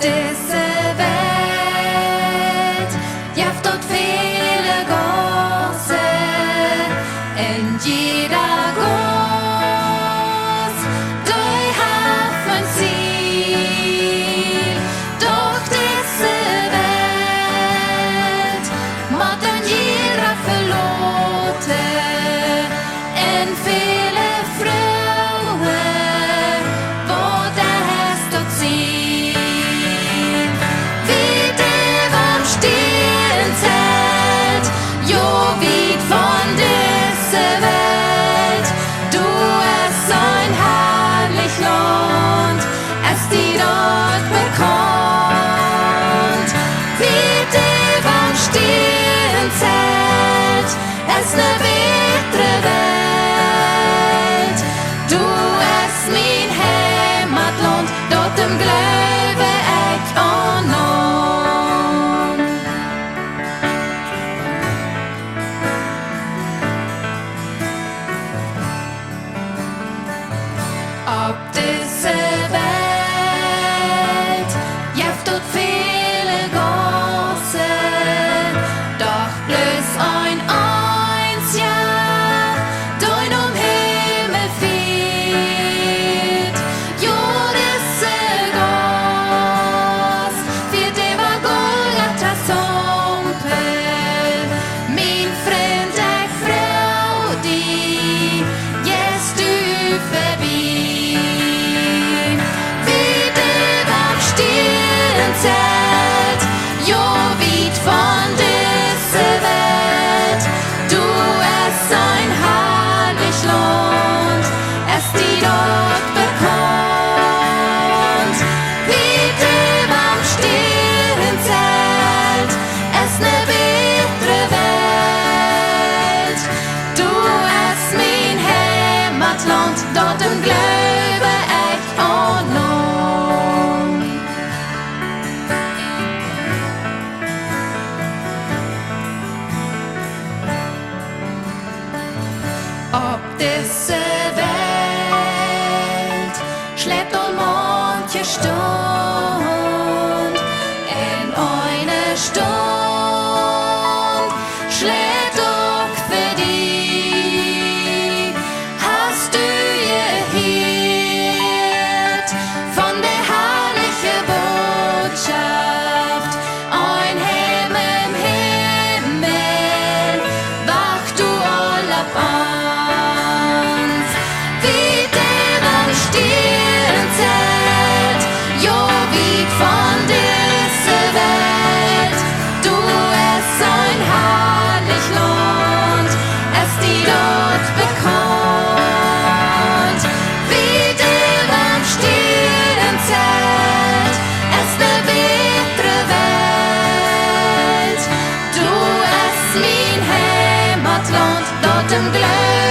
diese Welt jaft dort viele Gosse in jeder Goss durch Hafen Ziel durch diese Welt mod en jeder verlote en viele Frauen wo das dort ziel wie der am Stirn zählt jo weit von dieser Welt du es ein herrlich Land es die dort bekannt wie der am Stirn zählt es ne bittere Welt du es mein Heimatland dort im Glaube ich an Ob diese Welt jaft dort viele Gosse doch bloß ein Jahr dein Himmel fehlt jo diese Goss für die war Golgatha Sompel mein Freund ich Frau die jetzt du verbi wie der am Stirn zählt jo weit von dieser Welt du es ein herrlich Land es die dort bekannt wie der am Stirn zählt es ne bittere Welt du es mein Heimatland dort im Glaube ich an Ob diese Welt schleppt um manche Stund in eine Stund schlägt auch für die hast du gehört von der herrlichen Botschaft ein Himmel im Himmel wacht du all ab ans wie der am Stirn zählt jo weit von dieser Welt du es ein herrlich Land es die dort bekannt wie der am Stirn zählt es ne bittere Welt du es mein Heimatland dort im Glück